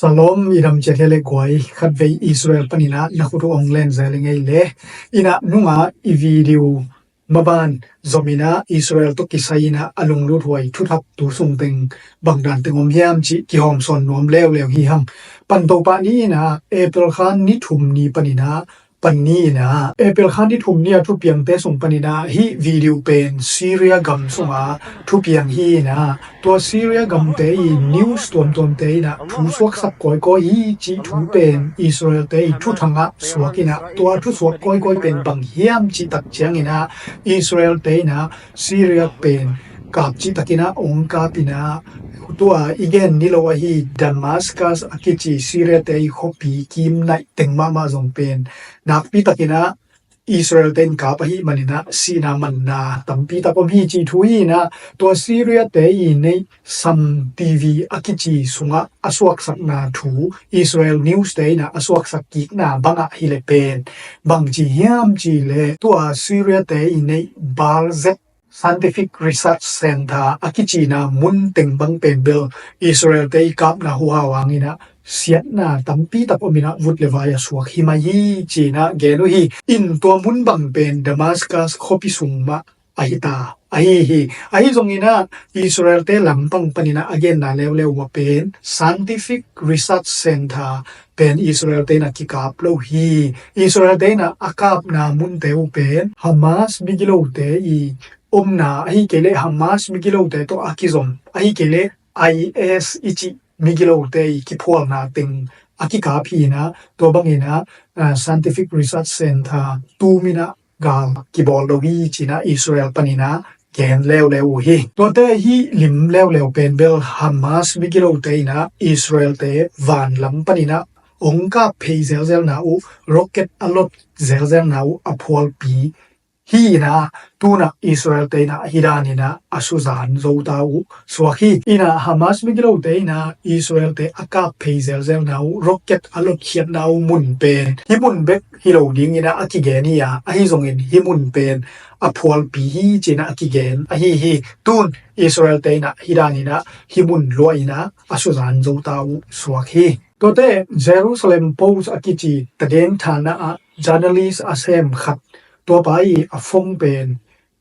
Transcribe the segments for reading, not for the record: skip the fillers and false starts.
Salom idam chetele goi khatve Israel panina nakutu onglen zelengei le ina nunga I video maban zomina Israel to kisaina alunglu huai thuthap tu sungteng bangdan tengom yam chi ki hom son nom lew hi ham panto pa ni na April khan ni thum ni panina panni na April khan ni thum ni thu piang te sung panina hi video pen Syria gam sunga thu piang hi na to Syria gam te news tom te na thu suak sak koi hi chi thu pen Israel te thu thanga suakina to thu suak koi pen bang hiam chi tak chiang ina Israel te na Syria pen kap chi takina ong kapina tua igen nilowa hi Damascus akichi Syria te khopi kim nai tengma ma zong pen nakpi takina Israel ten ka pa hi manina sina manna tampi tapom hi chi thui na to Syria te nei sam TV akichi sunga aswak sak na thu Israel news te na aswak sak ki na banga hi le pen bang chi hiam chi le to Syria te nei Balzet Scientific Research Center akichi na mun teng bang pen bel Israel te kap na huwa wangina siat na tampi tapomina vut lewaya suak himayi china genu hi in to mun bang pen Damascus khopi sungma ahita ahi zongina Israel te lampang panina again na lew wa pen Scientific Research Center pen Israel te na kikap lo hi Israel te na akap na mun te pen Hamas bigilo te I omna ahi kele Hamas migilo te to akizom ahi kele IS ichi migilo te ki phol na ting akika phi na to bangina Scientific Research Center tumina gal ki bol do hi china Israel panina gen lew hi to te hi lim lew pen bel Hamas migilo te na Israel te van lam panina ongka phei zel na u rocket alot zel na u aphol pi hi na tuna Israel te na hirani na asuzan zotau swahi ina Hamas migilo te na Israel te aka phazel na rocket alot khiat na mun pen himun bek hilo ding ina akigeni ya ahi zongin himun pen aphol pi hi china akigen hi tun Israel te na hirani na himun loina asuzan zotau swahi tote Jerusalem Post akichi taden thana journalist asem khat to pai afong pen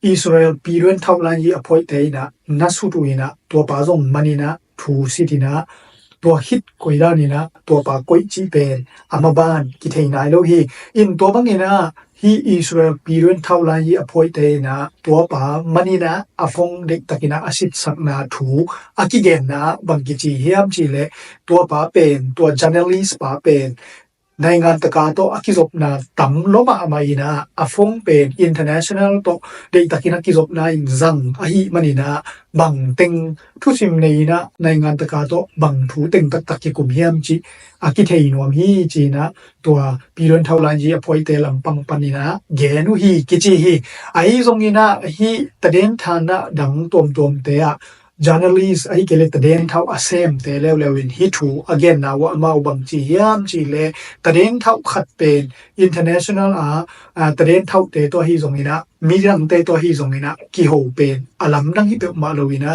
Israel piruen thawlan yi aphoi teina nasutuina to pa jong manina thu sitina to hit koidani na to pa koi chi pen amaban ki theinai lo hi in to bangina hi Israel piruen thawlan yi aphoi teina to pa manina afong dek takina asit sakna thu akigen na bangki chi hiam chi le to pa pen to journalist pa pen Naingan takato akizop na tamloma amaina afong pen international to de takina kizop na inzang ahi manina bang teng thusim neina naingan takato bang thu teng takki kumhiam chi akithei nom hi china to piron thaulan ji aphoi te lampang panina genu hi kichi hi ai zongina hi taden thana dang tom te a journalist ahi kele taden thau asem te lewin hi thu again na wa mau bang chi hiam chi le taden thau khat pen international taden thau te to hi zongina mirang te to hi zongina ki ho pen alam nang hi pe ma lowina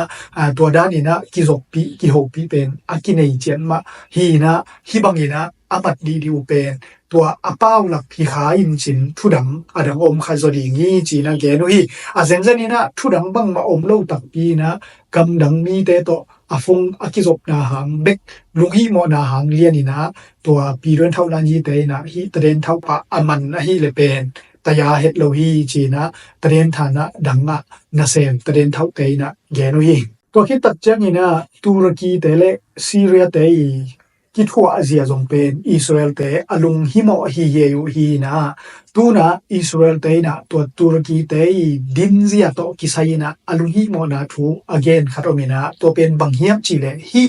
to danina ki zokpi ki ho pi pen akinei chen ma hi na hi bangina amat di pen to apaw lak hi kha in chin thudang adang om kha zodi ngi chi na ge no hi azenjanina thudang bang ma om lo tak pi na kam dang mi te to afung akizop na hang bek lunghi mo na hang lianina to piron thaulan yi te na hi tren thau pa aman na hi le pen taya het lo hi chi na tren thana danga na sem tren thau te na ge no hi to khi tak changina Turkey te le Syria te ki thua Asia zong pen Israel te alung himo hi yu hi na tuna Israel te na to Turkey te dinzia to kisaina alung himo na thu again khatomina to pen banghiam chile hi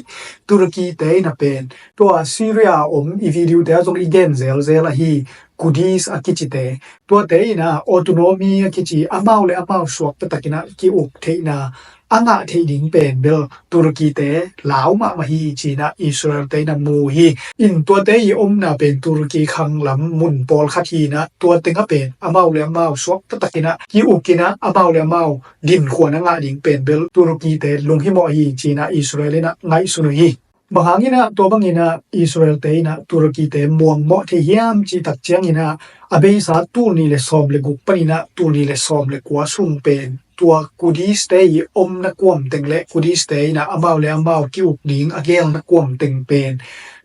Turkey te na pen to Syria I video te zong again zel hi Kudis akichite to te na autonomy akichi amau swak takina ki uk te na anga theding pen bel Turkey te lauma ma hi china Israel te na mu hi in to te omna pen Turkey khang lam mun pol khathi na to tenga pen amau swak takina ki ukina amau din khona nga ding pen bel Turkey te lunghimo hi china Israel na ngai sunu hi บางงี้นะตัวบางงี้นะอิสราเอลเตนะตุรกีเตม่วงเหมาะที่ยามจีตักเจียงงี้นะอเบสาตูนี่เลซอมเลกุปนี่นะตูนี่เลซอมเลกัวซุงเป็นตัวกูดีสเตย์อมนะกวมตึงและกูดีสเตย์นะอมาเลอมากิวดิงอเกลนะกวมตึงเป็น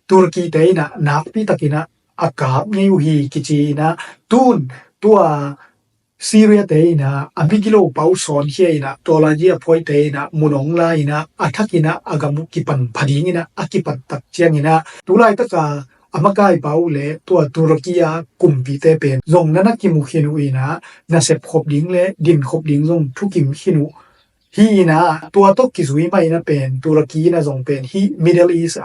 ตุรกีเตนะนักปีตะกินะอากาศเงยูฮีกิจีนะตูนตัวซีเรียเตนะอบิกิโลเปาสอนเฮียนะตัวลาเจียพอยเตนะมุนองไลนะอาทักินะอากามุกิปันพดีงินะอากิปันตักเจียงนะตุไลตะกาอามากายเปาเลตัวตุรกียกุมปีเตเป็นซงนั้นกิมุขินุอีนะนาเซบขบดิงและดินขบดิงซงทุกิมขินุฮีนะตัวตกกิซุยไม่นะเป็นตุรกีนะซงเป็นฮีมิดเดิลอีสต์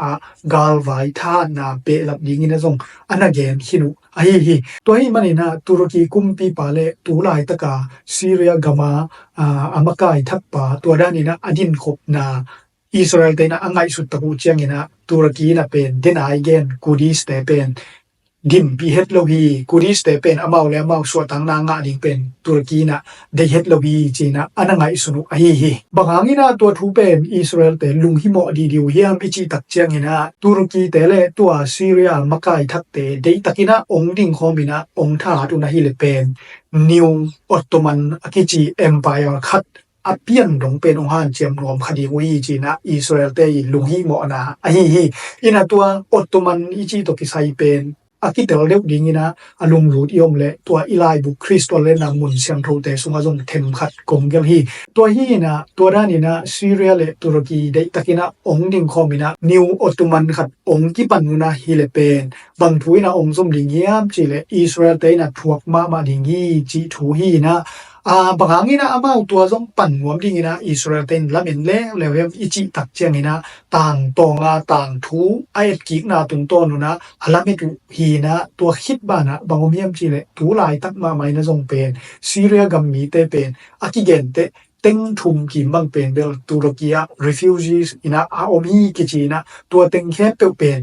กาลไวทานะเปลับดิงนะซงอนาเกนขินุฮีตัวฮีมันนะตุรกีกุมปีปาเลตุไลตะกาซีเรียกามาอามากายทักปาตัวด้านนี้นะอดินขบนาอิสราเอลเตนะอังไงสุดตะกูเจียงนะตุรกีนะเป็นเดนไอเกนกูดีสเตเป็นดิมปีเฮดโลวีกูดีสเตเป็นอมาและมาสวตังนางาดิงเป็นตุรกีนะเดเฮดโลวีจีนะอันไงสุนุฮีบางงี้นะตัวทูเป็นอิสราเอลเตลุงฮิโมดีดิวเฮียมอิจิตักเจียงนะตุรกีเตเลตัวซีเรียมากายทักเตเดตักินะองดิงคอมินะองทาตุนะฮิเลเป็นนิวออตโตมันอากิจิเอ็มไพร์คัดอเปียนดงเป็นองค์ฮันเจียมรวมคดีวีจีนะอิสราเอลเตลุงฮิโมนะฮีอินะตัวออตโตมันอิจิตกิไซเป็นอากิเตลเล็กดิงินะอลุงรูดยมและตัวอีไลบุคริสตัวเลนามุนเซียงโทเตสุงาจงเทมขัดกงเกลฮีตัวฮีนะตัวด้านนี้นะซีเรียและตุรกีได้ตะกินะองดิงคอมินะนิวออตโตมันขัดองกิปันนุนะฮิเลเป็นบางทุยนะองสมดิงเยียมจีเลอิสราเอลเตนะทวกมาดิงฮีจีทูฮีนะบางงี้นะอามาตัวจงปั่นหวมดิงินะอิสราเอลเตนละเมนแล้วอิจิตักเจียงนะต่างตองต่างทูไอกิกนาตุงต้นนะละเมตุฮีนะตัวคิดบ้านะบางอมยมจีเลตูลายตักมาไม่นะจงเป็นซีเรียกัมมีเตเป็นอากิเกนเตเต็งทุมกิมบังเป็นเบลตุรกี refugees อินะอาอมีกิจีนะตัวเต็งแค่เป็น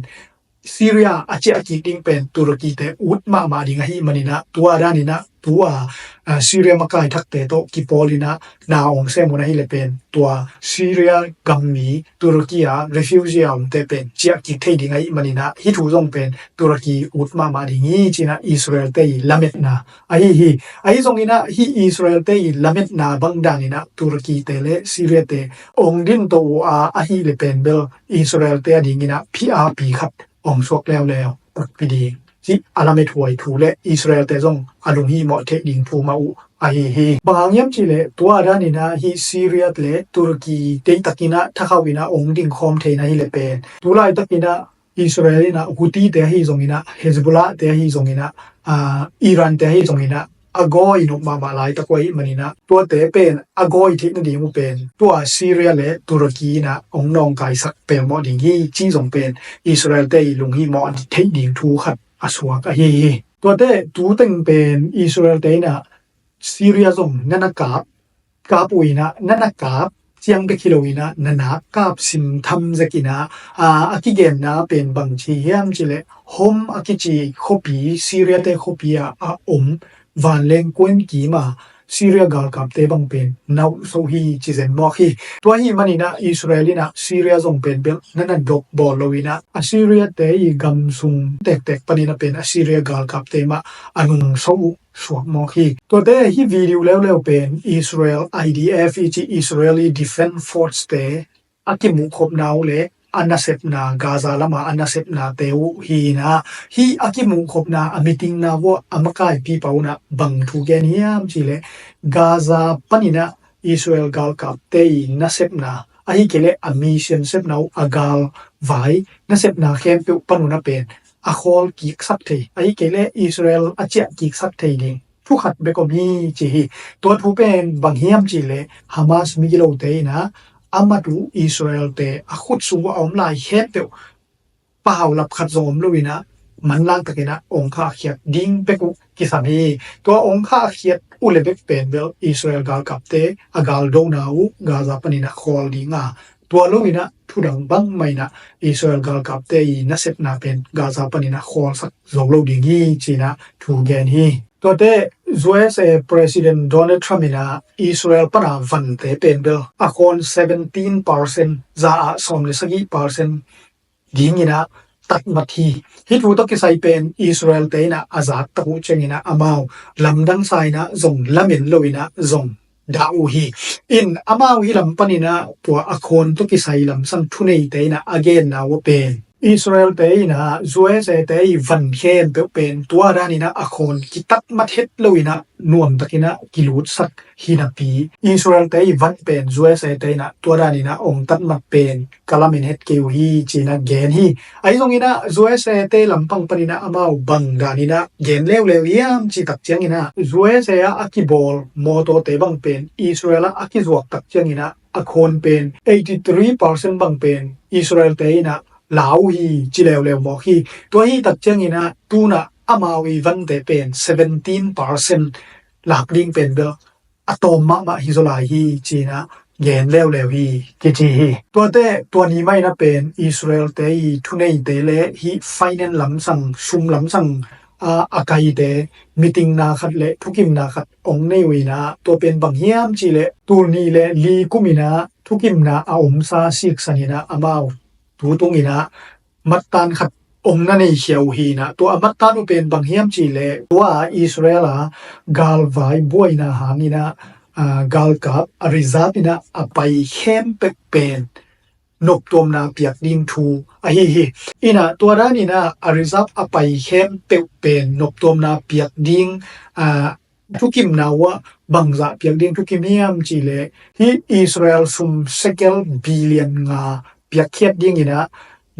ซีเรียอาเจอากิดิงเป็นตุรกีเตอุดมาดิงฮีมันนะตัวด้านนี้นะตัวซีเรียมากายทักเตโตกิปอลินะนาองเซมนะฮิเลเป็นตัวซีเรียกัมมีตุรกีเรฟิวจีอัมเตเป็นเจียกิเทดิงฮีมันนะฮิทูจงเป็นตุรกีอุดมาดิงฮีจีนะอิสราเอลเตยละเม็ดนะไอซงนี้นะฮิอิสราเอลเตยละเม็ดนะบังดานี่นะตุรกีเตเลซีเรียเตองดินโตฮิเลเป็นเบลอิสราเอลเตดิงนะพีอาร์พีครับองสวกแล้วปักปีดีที่อาราเมถวยถูและอิสราเอลเตจงอาลุงฮีเหมาะเทดิงภูมาอุฮีบางยามจีเลตัวด้านนี้นะฮีซีเรียเลตุรกีเตตะกินะถ้าเขาวินะองดิงคอมเทนะฮิเลเป็นตุลายตะกินะอิสราเอลนะฮุตีเตฮีจงอินะเฮซบุลาเตฮีจงอินะอิหร่านเตฮีจงอินะอากอยนุมาลายตะกวยมันนี่นะตัวเตเป็นอากอยที่นั่นดีมุเป็นตัวซีเรียและตุรกีนะองนองกายสักเป็นหมอดิงฮีจีจงเป็นอิสราเอลเตลุงฮีหมอเทดิงทูขัดอสวกฮีตัวเตตูตึงเป็นอิสราเอลเตนะซีเรียจงนันกาบอุยนะนันกาบเจียงเบคิโลวินะนันกาบสิมทำจะกินะอากิเกนนะเป็นบางทียามจิเลโฮมอากิจีโคปีซีเรียเตโคปีวันเลงกวนกีมาซีเรียกาลกับเตบังเป็นนาวโซฮีจิเซนมอฮีตัวฮีมันนี่นะอิสราเอลนะซีเรียจงเป็นเบลนั่นดอกบอลโลวินะซีเรียเตยกัมซุงเตกปนินะเป็นซีเรียกาลกับเตมาอนุงโซสวกมอฮีตัวเตฮีวิดีโอแล้วเป็นอิสราเอล IDF อิสราเอลีดิเฟนซ์ฟอร์สเตอากิมุคบนาวเลอันนาเซปนากาซาลามาอันนาเซปนาเตวฮีนะฮีอากิมุคบนาอมิติงนาวอามากายปีปาวนะบังทูเกเนียมจิเลกาซาปนินะอิสราเอลกาลกับเตยนาเซปนาอาฮิเกเลอมิเชนเซปนาวอากาลไวนาเซปนาเข้มเปปนุนะเป็นอาคอลกิกซักเทอาฮิเกเลอิสราเอลอาเจกิกซักเทดิงทุกขัดเบกอมีจิฮีตัวทูเป็นบังเฮียมจิเลฮามาสมิกิโลเตนะอามาดูอิสราเอลเตอขุดสูงว่าอมลายเฮ็ดเดียวเปล่าหลับขัดโจมลุยนะมันล่างตะกี้นะองค์ข้าเขียดดิ้งเปกุกิสามีตัวองค์ข้าเขียดอุเลเบกเป็นเบลอิสราเอลกาลกับเตอากาลโดนาวกาซาปนินะคอลดิงตัวลุยนะทุดังบังไม่นะอิสราเอลกาลกับเตนัสเซปนาเป็นกาซาปนินะคอลสักโจโลดิงีจีนะทูเกนฮีตัวเตUS President Donald Trump na Israel para van te pen bel akon 17% za som le sagi percent ดีงินะตัดมาทีฮิทูตกิไซเป็นอิสราเอลเตนะอาซาดตะหูเจงินะอามาวลำดังไซนะซงละเมนโลวินะซงดาอูฮีอินอามาวฮิลำปนินะปัวอโคนตกิไซลำสังทุเนเตนะอเกนนะวเป็นอิสราเอลเตนะจวยเซเตยวันเข้มเป็นตัวรานินะอโคนกิตัดมาเฮ็ดโลวินะนวมตะกินะกิลูดสักฮินาปีอิสราเอลเตยวันเป็นจวยเซเตยนะตัวรานินะองตัดมาเป็นกะละเมนเฮ็ดเกวฮีจีนะเกนฮีไอซงอินะจวยเซเตลำปังปนินะอามาวบังดานินะเกนเลวยามจิตักเจียงอินะจวยเซยอะกิบอลโมโตเตบังเป็นอิสราเอลอะกิจวกตักเจียงอินะอโคนเป็น 83% บังเป็นอิสราเอลเตยนะลาวฮีจิเลวเลวมอฮีตัวฮีตักเจียงอินะตูนะอามาวีวันเตเป็น 17% หลักลิงเป็นเบลอะตอมมาฮิโซลาฮีจีนะเกนเลวเลวฮีกิจีฮีตัวนี้ไม่นะเป็นอิสราเอลเตยทุเนเตเลฮีไฟแนนซ์ลำสังชุมลำสังอากายเตมีติงนาขัดเลทุกิมนาขัดองเนวีนะตัวเป็นบางเฮียมจีเลตัวนี้เลลีกุมินะทุกิมนาอาอมซาซิกสันินะอามาวตูตุงินะมัตตันขัดองนั่นเองเขียวฮีนะตัวมัตตันเป็นบางเฮียมจีเลตัวอิสราเอลกาลไวบวยนะหานินะกาลกับอริซาบินะอไปเข้มเป็นนกตัวนาเปียกดิ้งทูฮีอินะตัวด้านนี้นะอริซาบอไปเข้มเป็นนกตัวนาเปียกดิ้งทุกิมนาวะบังซาเปียกดิ้งทุกิมเฮียมจีเลฮีอิสราเอลซุมเซเกลบิลเลียนงาเปียกเขียดดิ้งอินะ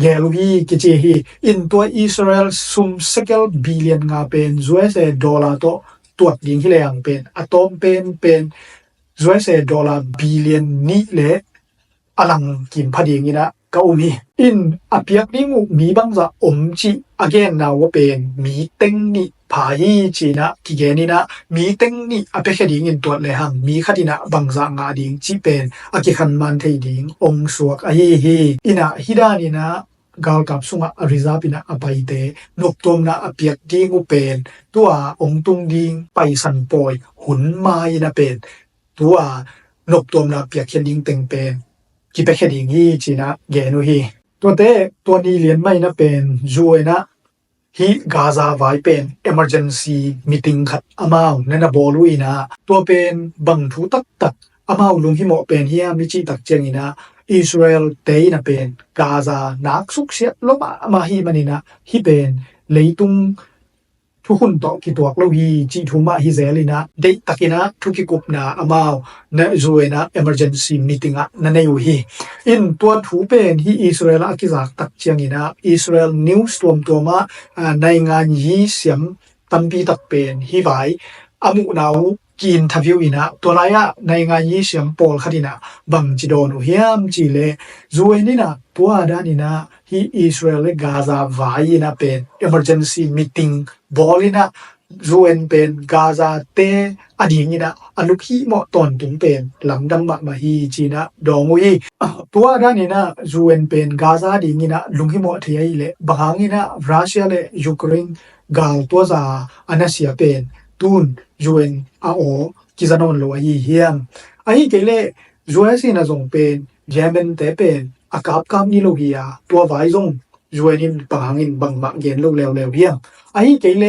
เยลูฮีกิจีฮีอินตัวอิสราเอลซุมเซเกลบิลเลียนงาเป็น$ดอลลาร์ตัวดิ้งที่แรงเป็นอะตอมเป็น$ดอลลาร์บิลเลียนนี่เลอลังกินพอดีงี้นะก็มีอินอเปียกนี่มีบางจะอมจีอเกนนะว่าเป็นมีเต็งนี่พาฮีจีนะกิเกนี่นะมีเต็งนี่อเปียกดิ้งอินตัวเลยหังมีคดีนะบางจะงาดิ้งจีเป็นอกิขันมันเทดิ้งองสวกฮีอินะฮิดานี่นะกาลกับสุงอริซาบินะอไปเตนกตมนะอเปียกดิ้งเป็นตัวองตุงดิ้งไปสันปอยหุนไม้นะเป็นตัวนกตมนะเปียกเขียนดิ้งเต็งเป็นกิเปคดิงฮีจีนะเกนุฮีตัวนี้เรียนไม่นะเป็นจวยนะฮีกาซาไว้เป็น emergency meeting ขัดอามาวนั่นนะบอลุยนะตัวเป็นบังทูตักอามาวลุงฮิโมเป็นเฮียมิจิตักเจงนะอิสราเอลเตยนะเป็นกาซานักสุกเสียลบมาฮีมันนี่นะฮีเป็นเลยตุงทุกคนต่อกิตัวเราฮีจีทุมาฮิเซลินะเดตักินะทุกิกุปนะอามาวนะจวยนะ emergency meeting อะนั่นอยู่ฮีอินตัวถูเป็นฮีอิสราเอลอากิจากตักเชียงนะอิสราเอลนิวส์ตัวมาในงานยีเสียมตัมปีตักเป็นฮีไว้อามุนาวกินทวิวนะตัวไรอะในงานยีเสียมปอลคดีนะบังจิโดนุเฮียมจีเลจวยนี่นะตัวด้านนี้นะฮีอิสราเอลกาซาไว้นะเป็น emergency meetingบอลินะจวนเป็นกาซาเตอดีนี่นะอนุคีเหมาะตอนถึงเป็นหลังดังมาฮีจีนะดองวีตัวด้านนี้นะจวนเป็นกาซาดีนี่นะลุงฮิโมะเทียเลบางนี่นะรัสเซียและยูเครนกาลตัวซาอันนั้นเสียเป็นตูนจวนอาโอกิซานอนโลฮีเฮียมไอ้เกเลจวนสินะจงเป็นเยเมนเตเป็นอากาศกามนี่โลฮียาตัวไว้จงจวนนินบางอินบางมาเกนโลเลวเฮียมไอ้เกเล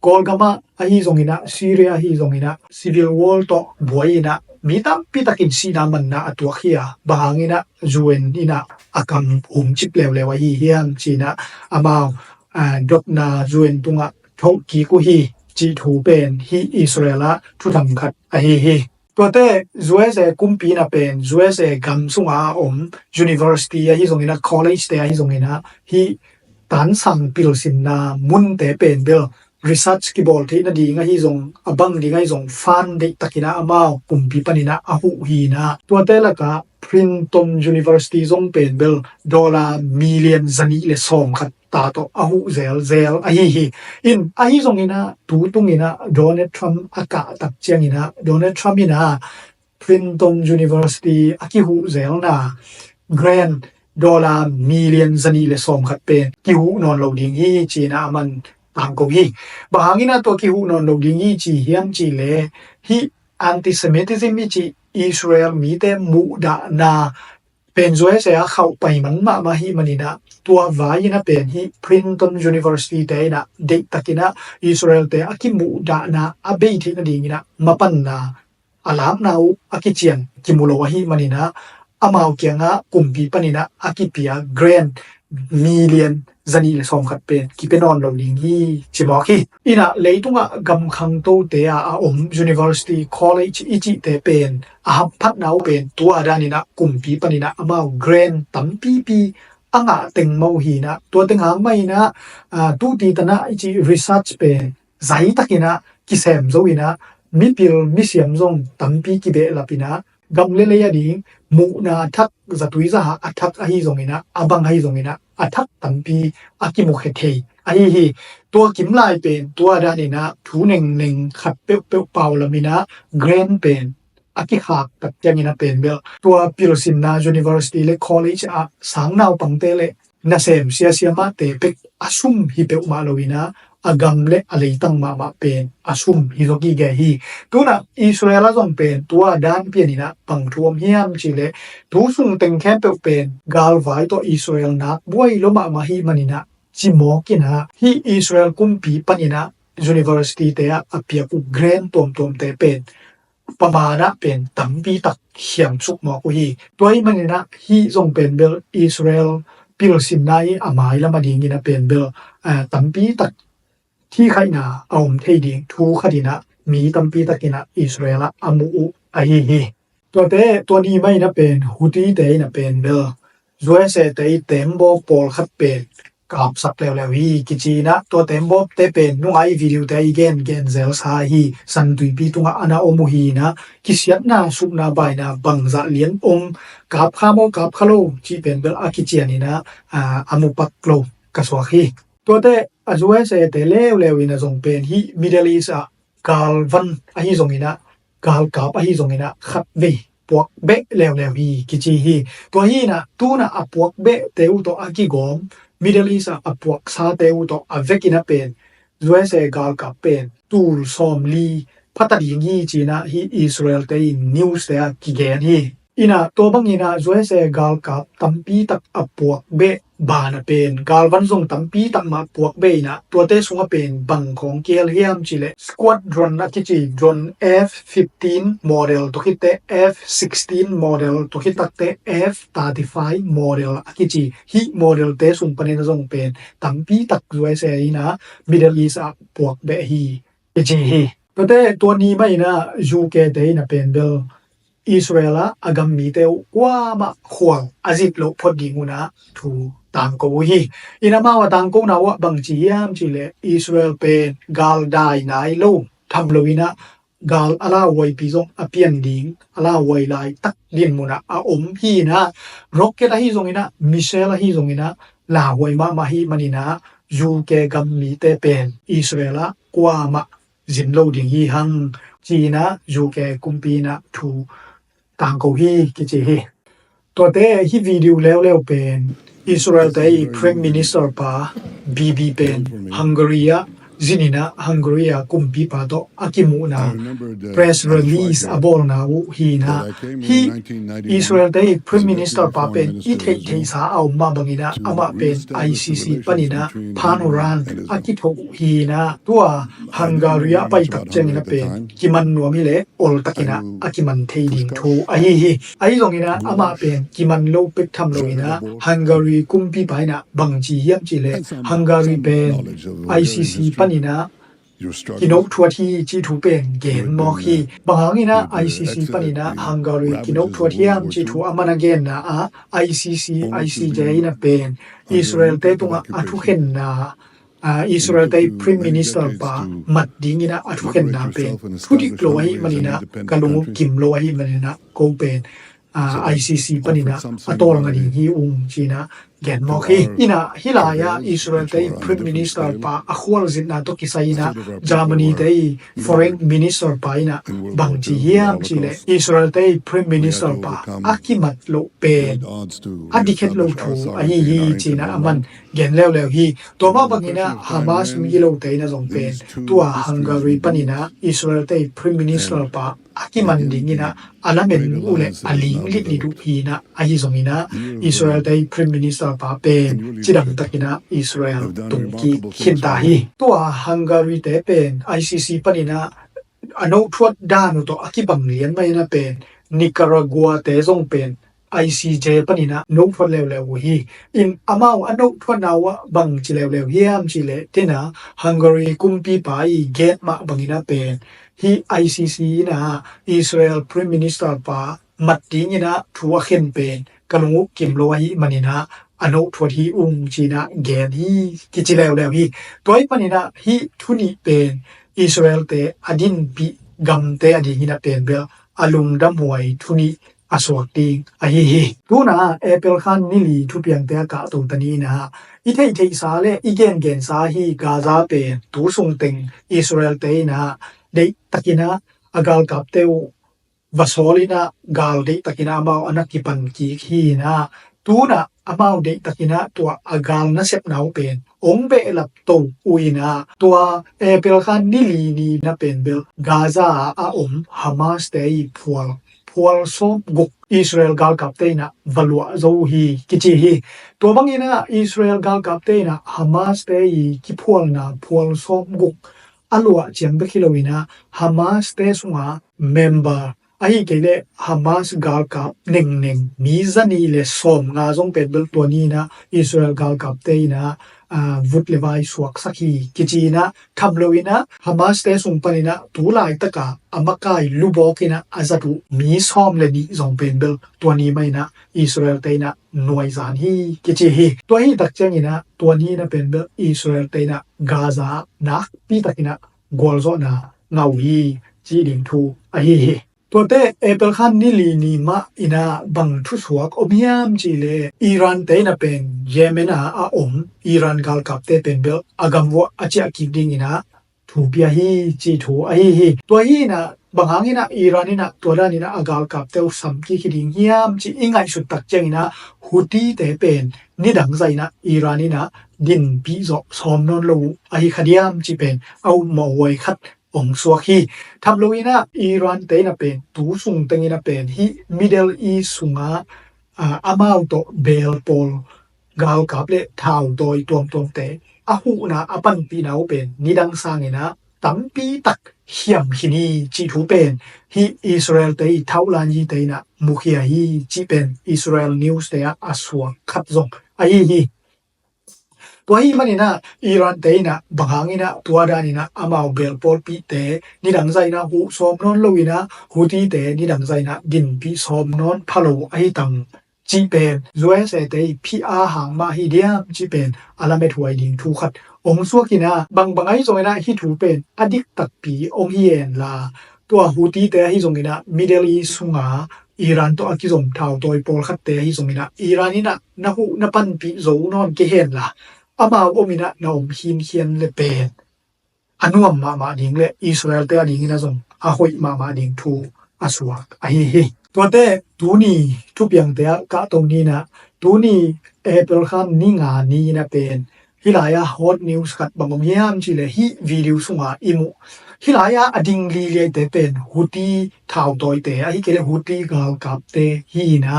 กอลกามาไอ้ทรงนี้นะซีเรียฮีทรงนี้นะ civil war ต่อบวยนะมีตั้งปีตะกินซีนามันนะตัวเขียบางนี่นะจวนนี่นะอากำหุ่มจิบเลวฮีเฮียมจีนะอามาวดอกนาจวนตุงะทกกีกุฮีจีทูเป็นฮีอิสราเอลทุทำขัดฮีตัวเต้จวยเสกุมปีนะเป็นจวยเสกัมสุงอาuniversity ฮีทรงนี้นะ college เตฮีทรงนี้นะฮีตันสังปิลสินนามุนเตเป็นเบลresearch ki bol the na di nga hi zong abang di nga hi zong fan de takina amao pumpi panina ahu hi na to te la ka Princeton University zong pen bel $million zani le som khat ta to ahu zel hi in ahi zong ina tu tung ina Donald Trump aka tak chiang ina Donald Trump ina Princeton University aki hu zel na grand $million zani le som khat pen ki hu non lo ding hi china manตามกูฮีบางนะตัวคิวโนโลกิงีจีเฮียมจีเลฮีอันติเซมิติซิมิจีอิสราเอลมีแต่มุดานาเป็นจวยเสียเข้าไปมันมาฮีมันนี่นะ ตัววายนะเป็นที่ Princeton University แต่นะเด็กตะกินะอิสราเอลแต่อากิมูดานะอาเบที่นั่นเองนะมาปันนะอาลามนาวอากิเจียนกิมูโลวะฮีมันนะอามาวเกียงะกุมปีปนินะอากิเปียแกรนมิเลียนจันีสองขัดเป็นกิเป็นออนโลลิงฮีจิบอกฮีอินะเลยตุงะกำคังโตเตอาUniversity College อีจิเตเป็นอาหับพัดนาวเป็นตัวดานินะกุมปีปนินะอามาวแกรนตัมปีอังะเต็งเมาฮีนะตัวเต็งหางไม่นะตูตีตนะอีจิ research เป็นใจตะกินะกิเซมโซวินะมีพิลมีเสียมซงตัมปีกิเบลาปินะกำเลเลยดิมูนาทักจะตุยจะหาอัทักอหิซงอินะอบังอหิซงอินะอัทักตัมปีอากิมุเขเทอหิฮีตัวกิมลายเป็นตัวดานินะทูหนึ่งขัดเป๊ะเป่าละมินะเกรนเป็นอากิขากกับยังอินะเป็นเบลตัวพิลซิมนา University และ College สังนาวปังเตเลนาเซมเสียมาเตเป็กอาซุมฮิเปอุมาโลวินะอากำเลอะไรตั้งมาเป็นอาซุมฮิโซกิเกฮีตัวน่ะอิสราเอลจงเป็นตัวด้านเปียนี่นะปังทวมเฮียมจิเลทุสุงเต็งแค่เป็นกาลไวตัวอิสราเอลนักบวยลมาฮีมันนี่นะจิมอกินะฮีอิสราเอลกุมปีปันนี่นะ University เตะอเปียกุเกรนตวมเตเป็นประมาณเป็นตัมปีตักเขียมสุกหมอกุฮีตัวมันนี่นะฮีจงเป็นเบลอิสราเอลพิลซิมไนอามายละมาดีงินะเป็นเบลตัมปีตักที่ใครนาเอาเทดิงทูคดีนะมีตัมปีตะกินะอิสราเอลอามูอะฮีตัวนี้ไม่นะเป็นฮูตีเตนะเป็นเบลจวยเซเตเต็มโบปอลคัดเป็นกับสักแล้วฮีกิจีนะตัวเต็มโบเตเป็นนุ่งไอวิดีโอเตอีเกนเซลซาฮีสันตุยปีตุงอานาโอมูฮีนะกิเสียนาสุกนาบายนะบังจะเลียนองกับข้าโมกับคาโลที่เป็นเบลอากิเจียนี่นะอามูปักโลกสวาฮีตัวเตอจวยเซเตเลวอินะจงเป็นฮีมิดเดิลอีสกาลวันอะฮีจงอินะกาลกับอะฮีจงอินะขัดเวปวกเบแล้วฮีกิจีฮีตัวฮีนะตูนะอปวกเบเตอุโตอากิกอมมิดเดิลอีสอปวกซาเตอุโตอเวกินะเป็นจวยเซกาลกับเป็นตูลซอมลีพัตดิงฮีจีนะฮีอิสราเอลเตนิวส์เตกิเกนฮีอินะตัวบังอินะจวยเซกาลกับตัมปีตักอปวกเบบานะเป็นกาลวันทรงตัมปีตักมาปวกเบนะตัวเตสุงเป็นบังของเกลเฮียมจิเลสควอดดรอนนะกิจิดรอน F15 model ตัวคิดเต F16 model ตัวคิดตักเต F35 model อะกิจิฮีโมเดลเตสุงปะเนนะทรงเป็นตัมปีตักจวยเซอีนะมิดเดิลอีสอะปวกเบฮีกิจิฮีตัวนี้ไม่นะยูเคเตนะเป็นเดลอิสราเอลอากำมีเตวว่ามาขวางอาจิตโลพอดีงูนะทูต่างกูฮีอินามาว่าต่างกูนะว่าบางจียามจิเลอิสราเอลเป็นกาลได้นายโลทำลวินะกาลอาลาวัยปีจงอเปียนดิงอาลาวัยลายตักเลียนมุนะอาอมฮีนะร็อกเก็ตฮีจงอินะมิเชลฮีจงอินะลาวัยมาฮีมันนะยูเกกัมมีเตเป็นอิสราเอลกว่ามาจินโลดิงฮีหังจีนะยูเกกุมปีนะทูต่างกูฮีกิจิฮีตัวเตฮีวิดีโอแล้วเป็นอิสราเอลเตPrime Minister ปาบีเป็นฮังการีจินินะฮังการีกุมปีปาโตอากิมูนะpress release อบอลนะวุฮีนะฮีอิสราเอลเตPrime Minister ปาเป็นอีเทสาเอามาบังอินะอามาเป็น ICC ปนินะพานุรันอากิโตฮีนะตัวฮังการีไปตักเจงนะเป็นกิมันนัวมิเลอลตักินะอากิมันเทดิงทูไอจงอินะอามาเป็นกิมันโลเป็กทำโลอินะฮังการีกุมปีไปนะบังจีเยี่ยมจิเลฮังการีเป็น ICC ปนินะกินกทัวที่จีทูเป็นเกนมอคีบางงี้นะ ICC ปนินะฮังการีกินกทัวที่มจีทูอามานาเกนนะICC ICJ นะเป็นอิสราเอลเตตุงอาทุเข็นนะอิสราเอลเตPrime Minister ปามัดดิงินะอาทุเข็นนะเป็นทุติโลหิมันนะกะลงกิมโลหิมันนะโกเป็นICC ปนินะอตอลงดิฮีอุงจีนะแกนมอคีอินะฮิลายาอิสราเอลเตPrime Minister ปาอควอลซินะตกิไซนะเยอรมนีเตForeign Minister ปาอินะบังจีเฮียมจิเลอิสราเอลเตPrime Minister ปาอากิมัดโลเป็นอดิเคตโลทูอะฮีจีนะมันแกนแล้วฮีตัวมาบังอินะฮามาสมีโลเตนะจงเป็นตัวฮังการีปนินะอิสราเอลเตPrime Minister ปา akiman dingina alamen ule aling lidu pina ahi zomina Israel dai Prime Minister pa pen chidam takina Israel tungki khinta hi to Hungary te pen ICC panina ano thuat danu to akibang lian mai na pen Nicaragua te zong pen ICJ panina no phot lew hi in amau ano thwa nawa bang chi lew hiam chi le tena Hungary kumpi pai get ma bangina pen hi ICC na Israel Prime Minister pa matti ni na thua khen pen kalungu kimlo hi manina ano thwa hi china gen hi ki chi lew hi toy panina hi thuni pen Israel te adin bi gam te ading ina pen bel alung dam huai thuni aswak ting ahi tuna apple khan nili thupiang te ka to tani na ithei sa le igen sa hi gaza pen tu sung teng Israel te na dei takina agal kap teu vasolina gal dei takina mau anakipan ki khi na tuna amau dei takina tua agal na sep nau pen ong be lap to uina tua apple khan nili ni na pen bel gaza a Hamas te phual so guk Israel gal kapte na valua zo hi kichi hi to bangina Israel gal kapte na Hamas te ki phual na phual so guk alua chiang be kilowina Hamas te sunga member ai kele Hamas gal kap ning mizani le som nga zong pe bel to ni na Israel gal kapte na vut levai suak sakhi kichina thamloina Hamas te sung panina tulai taka amakai lubokina azatu mi som le ni zong pen bel to ni mai na Israel te na noi zan hi kichi hi to hi tak changina to ni na pen bel Israel te na Gaza na pi takina golzo na ngawi chi ding thu a hi tote apple khan nili ni ma ina bang thu suak omiam chi le Iran te na pen Yemen a Iran gal kap te pen bel agamwa achi akiding ina thu pia hi chi thu a hi to hi na bangangina Iran ina toda ni na agal kap te sam ki kiding hiam chi ingai su tak chengina Houthi te pen ni dang zai na Iran ina din pi zo som non lo a hi khadiam chi pen au mo wai khat ong suaki thamloina Iran te na pen tu sung tengina pen hi Middle East sunga amau to bel pol gal kaple thau doi tom te ahu na apan pi nau pen nidang sangina tampi tak hiam hini chi thu pen hi Israel te thaulan yi te na mukhia hi chi pen Israel news te aswa khat zong ai hi tohi manina Iran te na bangangina tuada ni na amau bel pol pi te nidang zai na hu som non loina Houthi te nidang zai na din pi som non phalo ai tang chi pen USA te PR hang ma hi diam chi pen alamet huai ding thu khat ong suakina bangai zongina hi thu pen adik tak pi ong hien la tua Houthi te hi zongina Middle East sunga Iran to akizom thau toy pol khat te hi zongina Iranina na hu na pan pi zo non ke hen la amau omina na hin hian le pen anuam ma ding le Israel te ding ina zong a hoi ma ding thu aswak a hi tote tuni thupiang te ka tong ni na tuni apple khan ni nga ni na pen hilaya hot news khat bangom yam chi le hi video sunga imu hilaya ading li le te pen Houthi thau toy te a hi kele Houthi gal kap te hi na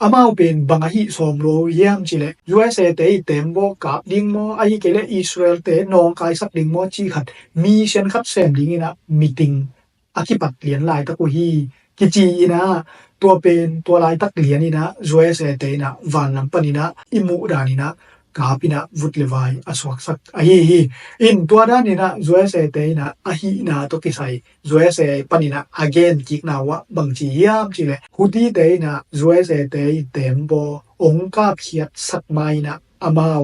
amau pen bangahi somlo yam chile USA te tembo kap ding mo ai kele Israel te nong kai sak ding mo chi khat mi sen khat sem ding ina meeting akipat lian lai ta ko hi kichi ina to pen to lai tak lian ina USA te na van lam panina imu danina kapina vut levai aswak sak ai hi in to da ni na USA te na ahi na to kisai USA panina again kik na wa bangchi yam chile Houthi te na USA te tembo ongka phiat sak mai na amau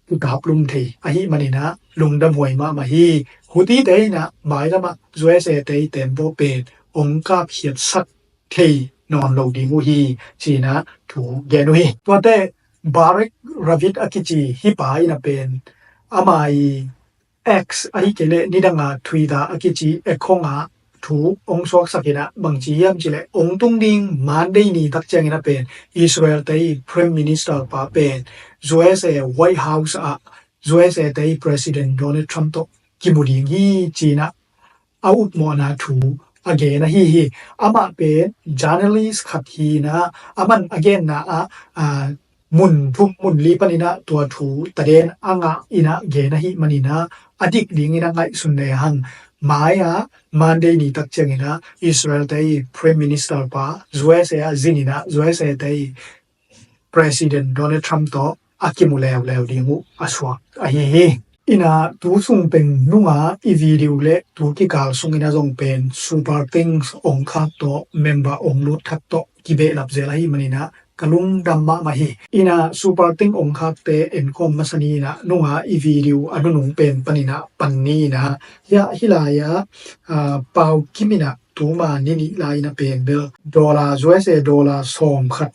ku kap lum the ahi manina lungdam hoi ma hi Houthi te na mai lama USA te tembo pen ongka phiat sak the non lo ding hi china thu genu hi to te Barak Ravid akichi hi pai na pen amai X ai kele nidanga thuida akichi ekhonga thu ongsok sakina bangchi yam chile ongtung ding mandei ni tak changina pen Israel te Prime Minister pa pen USA White House USA te President Donald Trump to kimuding hi china out mo na thu again na hi ama pe journalist khat hi na aman again na mun thum mun li panina tua thu taden anga ina ge na hi manina adik ding ina ngai sun ne hang maya Monday ni tak chengina Israel dai prime minister pa USA zinina USA dai president Donald Trump to akimuleo leo dingu aswa ahi ina tu sung pen nunga I video le tu ki kal sung ina jong pen super things ong khat to member ong lut khat to kibe lap zelai manina kalung damma mahi ina super thing ong khat te en kom masani na nunga I video anu nung pen panina panni na ya hilaya pau kimina tu ma ni ni lai na pen bel dollar USA dollar som khat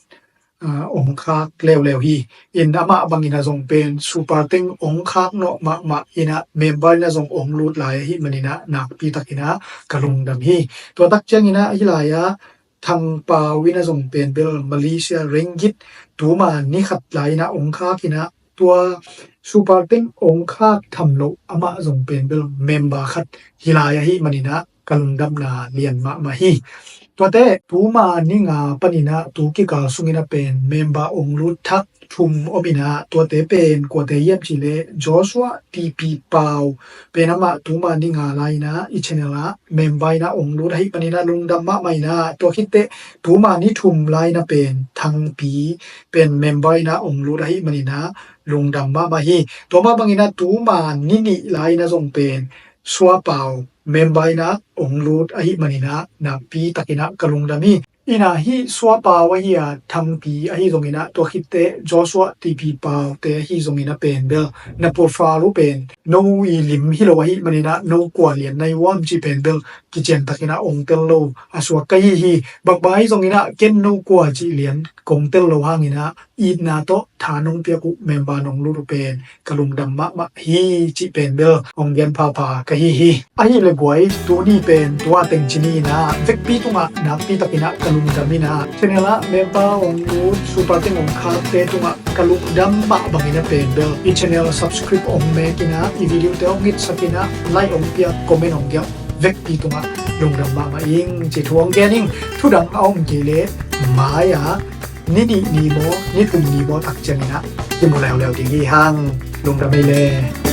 ong khak lew hi in ama bangina jong pen super ting ong khak no ma ina member na jong ong lut lai hi manina nak pi takina kalung dam hi to tak chang ina hilaya thang pa wina jong pen bel Malaysia ringgit tuma ni khat lai na ong khak ina tua super ting ong khak thamlo ama jong pen bel member khat hilaya hi manina kalung dam na lian ma hiตัวเต้ตูมานี่งาปนินะตูกิกาสุงินะเป็นเมมเบอร์องรุทักทุมอบินะตัวเต้เป็นกว่าเตเยี่ยมจิเลจอชัวทีพีปาวเป็นอามาตูมานี่งาไลนะอิเชนละเมมเบอร์นะองรุให้ปนินะลุงดำมะไม่นะตัวคิดเต้ตูมานี่ทุมไลนะเป็นทั้งปีเป็นเมมเบอร์นะองรุให้ปนินะลุงดำมะมาฮีตัวมาบางอินะตูมานี่ไลนะทรงเป็นชัวเปล่าเมมเบอร์นะองรูดอหิมันินะนาปีตะกินะกะลุงดามีอินาฮิสวาปาวะฮิอาทังปีอหิซงอินะตัวคิดเตจอชัวตีปีปาวเตฮิซงอินะเป็นเบลนาโปฟาลูเป็นโนอีลิมฮิโลวะฮิมันินะโนกว่าเลียนในวอมจิเป็นเบลกิเจนตะกินะองเตลโลอาสวะกะฮิบักบายซงอินะเกนโนกว่าจิเลียนกงเตลโลหางอินะอีนาโตฐานงเปียกุเมมบานองลูเป็นกะลุงดัมมะฮิจิเป็นเบลองเยนพากะฮิอหิเลกวยตัวนี้เป็นตัวเต็งจินีนะเวกปีตุงะนับปีตะกินะกะลุงดามินะเชนละเมมบาองลูซูเปอร์เต็งองคาเตตุงะกะลุงดัมมะบังอินะเป็นเบลอีชแนลซับสคริปองเมกินะอีวิดีโอเตองงิดสักินะไลค์องเปียคอมเมนต์องเกียเวกปีตุงะลุงดัมมะมาอิงจิทวงแกนิงทุดังเอาองกิเลมายานี่ดีนีโมนี่ถึงนีโมตักเจนินะที่โมแล้วดีกี่หังลุงดามิเล